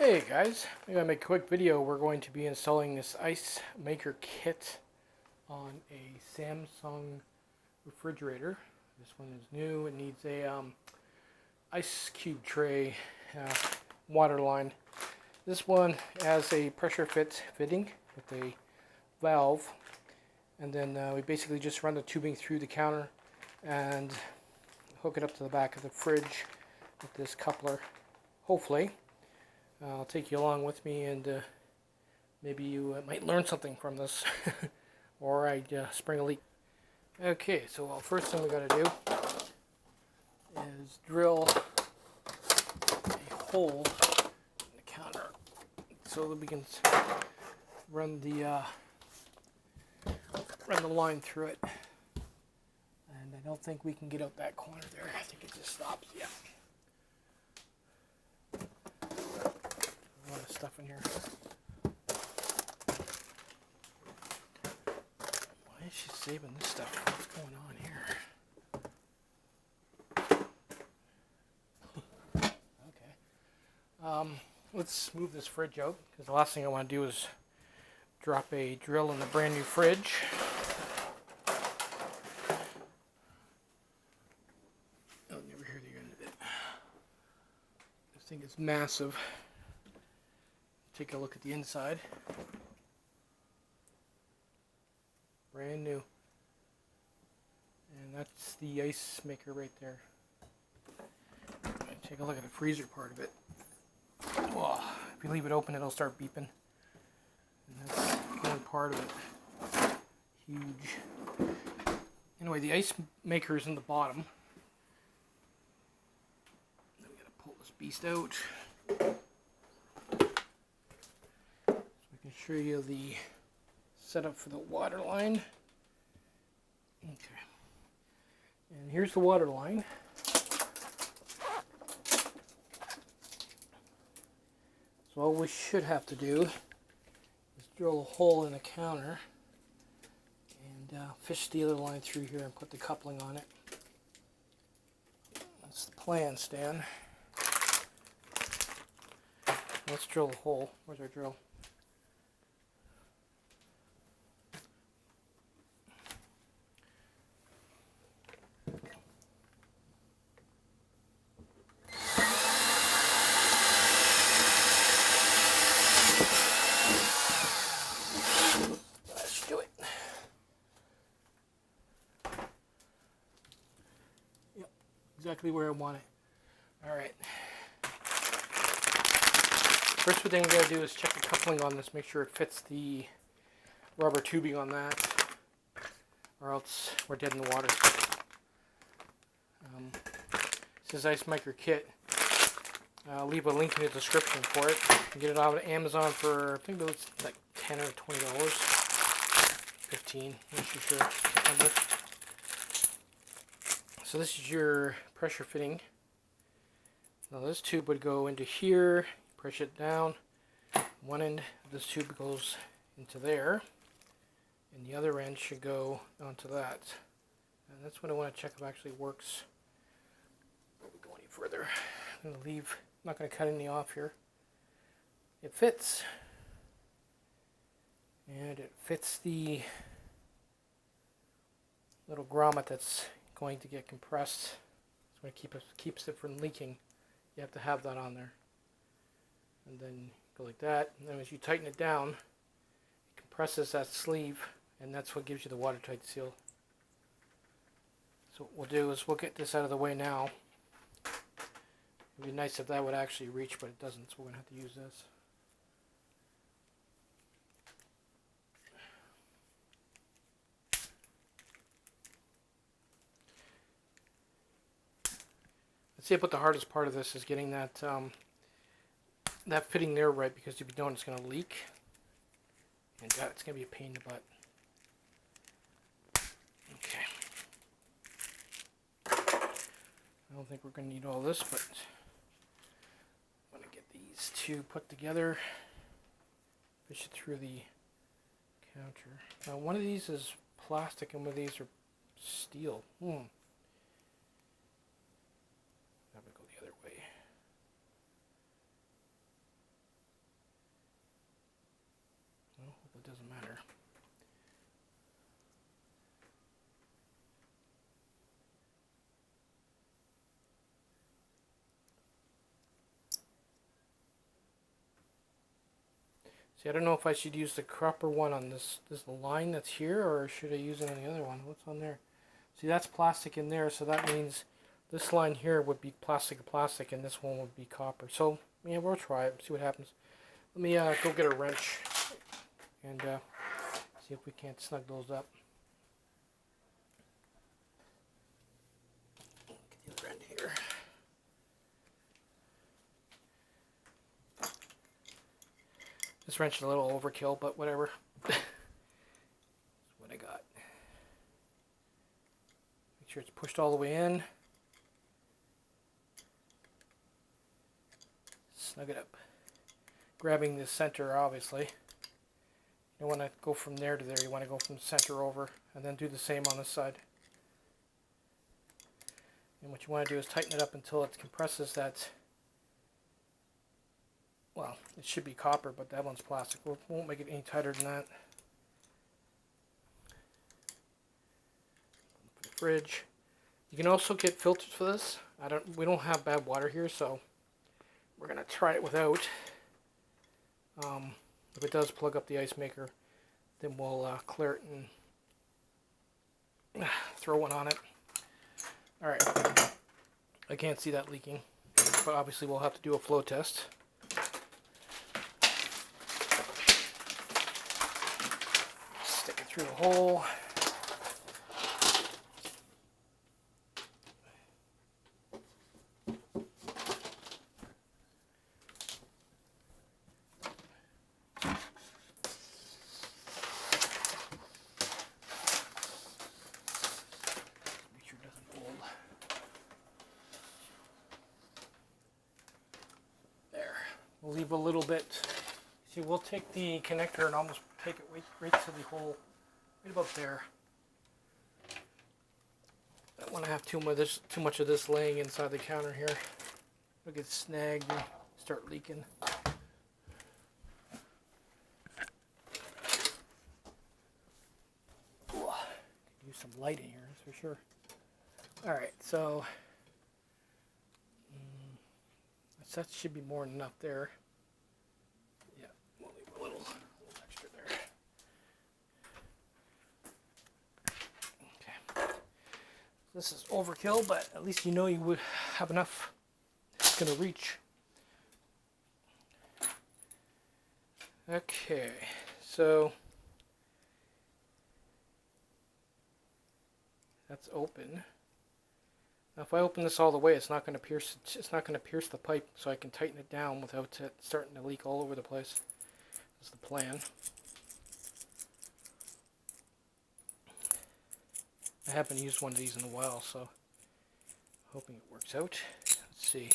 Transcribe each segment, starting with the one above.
Hey guys, I'm going to make a quick video. We're going to be installing this ice maker kit on a Samsung refrigerator. This one is new. It needs a ice cube tray water line. This one has a pressure fitting with a valve, and then we basically just run the tubing through the counter and hook it up to the back of the fridge with this coupler, hopefully. I'll take you along with me, and maybe you might learn something from this, or I'd spring a leak. Okay, so first thing we got to do is drill a hole in the counter so that we can run the line through it. And I don't think we can get out that corner there. I think it just stops. Yeah. Stuff in here. Why is she saving this stuff? What's going on here? Okay. Let's move this fridge out, because the last thing I want to do is drop a drill in the brand new fridge. I'll never hear the end of it. This thing is massive. Take a look at the inside. Brand new. And that's the ice maker right there. Take a look at the freezer part of it. Whoa. If you leave it open, it'll start beeping. And that's one part of it. Huge. Anyway, the ice maker is in the bottom. Then we gotta pull this beast out. Show you the setup for the water line. Okay, and here's the water line. So all we should have to do is drill a hole in the counter and fish the other line through here and put the coupling on it. That's the plan, Stan. Let's drill a hole. Where's our drill? Exactly where I want it. Alright. First thing we gotta do is check the coupling on this, make sure it fits the rubber tubing on that, or else we're dead in the water. This is Ice Maker Kit. I'll leave a link in the description for it. You can get it out of Amazon for, I think it's like $10 or $20. 15, I'm not sure. So this is your pressure fitting. Now this tube would go into here, push it down. One end of this tube goes into there, and the other end should go onto that. And that's what I want to check if it actually works. Before we go any further, I'm not going to cut any off here. It fits. And it fits the little grommet that's going to get compressed. It's going to keeps it from leaking. You have to have that on there. And then go like that. And then as you tighten it down, it compresses that sleeve, and that's what gives you the watertight seal. So what we'll do is we'll get this out of the way now. It would be nice if that would actually reach, but it doesn't, so we're going to have to use this. See, but the hardest part of this is getting that that fitting there right, because if you don't, it's going to leak, and it's going to be a pain in the butt. Okay. I don't think we're going to need all this, but I'm going to get these two put together, fish it through the counter. Now, one of these is plastic, and one of these are steel. doesn't matter. See, I don't know if I should use the copper one on this line that's here, or should I use it on the other one? What's on there? See, that's plastic in there, so that means this line here would be plastic, and this one would be copper. So, yeah, we'll try it, see what happens. Let me go get a wrench and see if we can't snug those up. Get the other end here. This wrench is a little overkill, but whatever. That's what I got. Make sure it's pushed all the way in. Snug it up. Grabbing the center, obviously. You don't want to go from there to there. You want to go from the center over, and then do the same on this side. And what you want to do is tighten it up until it compresses that. Well, it should be copper, but that one's plastic. We won't make it any tighter than that. For the fridge. You can also get filters for this. We don't have bad water here, so we're gonna try it without. If it does plug up the ice maker, then we'll clear it and throw one on it. All right. I can't see that leaking, but obviously we'll have to do a flow test. Stick it through the hole. We'll leave a little bit. See, we'll take the connector and almost take it right to the hole, right about there. I don't want to have too much of this laying inside the counter here. It'll get snagged and start leaking. Ooh, use some light in here, that's for sure. All right, so that should be more than enough there. Yeah, we'll leave a little extra there. Okay. This is overkill, but at least you know you would have enough. It's going to reach. Okay, so that's open. Now, if I open this all the way, it's not going to pierce. It's not going to pierce the pipe, so I can tighten it down without it starting to leak all over the place. That's the plan. I haven't used one of these in a while, so hoping it works out. Let's see.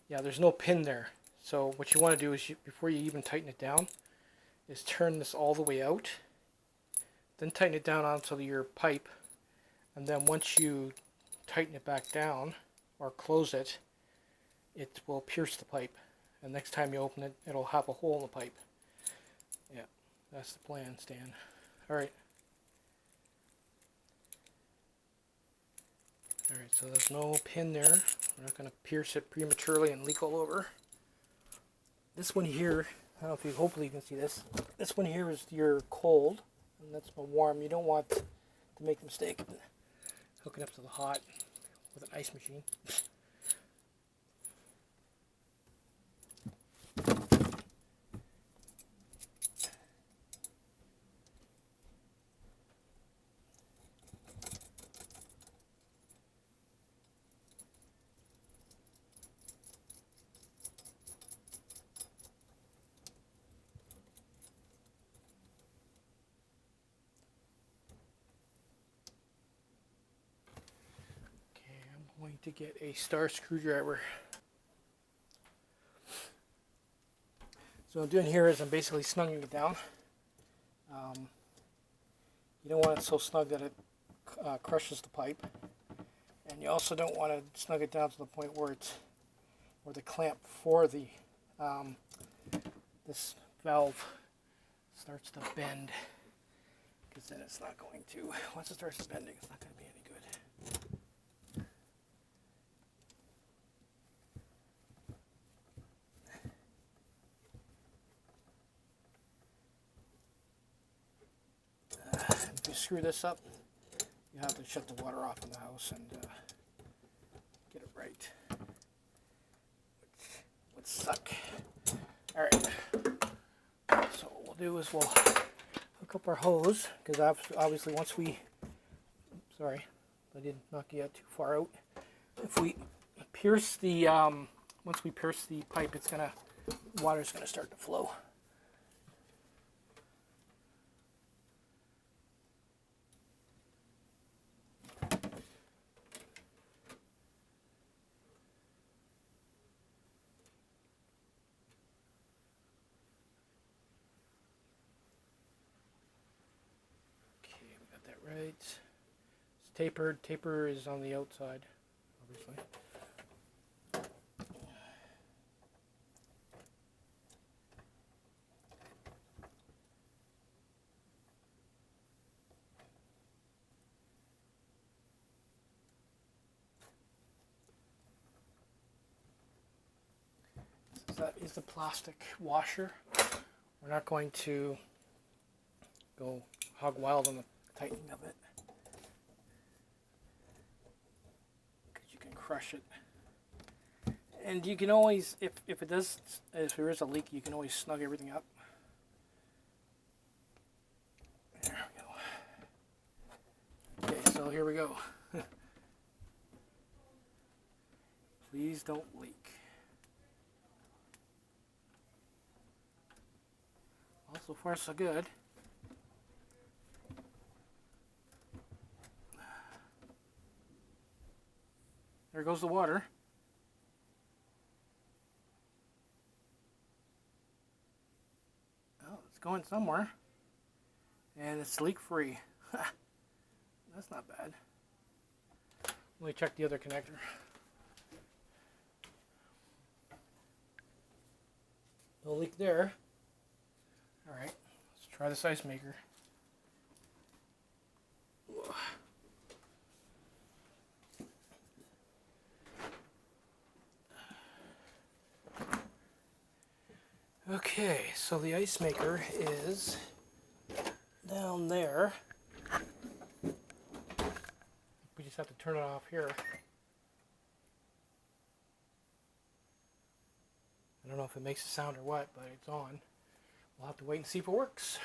Yeah, there's no pin there. So what you want to do is, before you even tighten it down, is turn this all the way out. Then tighten it down onto your pipe, and then once you tighten it back down or close it, it will pierce the pipe, and next time you open it, it'll have a hole in the pipe. Yeah, that's the plan, Stan. Alright, so there's no pin there. We're not going to pierce it prematurely and leak all over. This one here, I don't know if you, hopefully you can see this. This one here is your cold, and that's my warm. You don't want to make the mistake of hooking up to the hot with an ice machine. Going to get a star screwdriver. So what I'm doing here is I'm basically snugging it down. You don't want it so snug that it crushes the pipe, and you also don't want to snug it down to the point where the clamp for the this valve starts to bend, because then it's not going to, once it starts bending, it's not going to be any good. If you screw this up, you have to shut the water off in the house and get it right, which would suck. All right, so what we'll do is we'll hook up our hose, because obviously once we, sorry, I didn't knock you out too far out. If we pierce the, once we pierce the pipe, it's gonna, water's gonna start to flow. Right, it's tapered. Taper is on the outside, obviously. So that is the plastic washer. We're not going to go hog wild on the tightening of it, because you can crush it, and you can always, if there is a leak, you can always snug everything up. There we go. Okay, so here we go. Please don't leak. Well, so far so good. There goes the water. Oh, it's going somewhere. And it's leak-free. That's not bad. Let me check the other connector. No leak there. Alright, let's try this ice maker. Okay, so the ice maker is down there. We just have to turn it off here. I don't know if it makes a sound or what, but it's on. We'll have to wait and see if it works.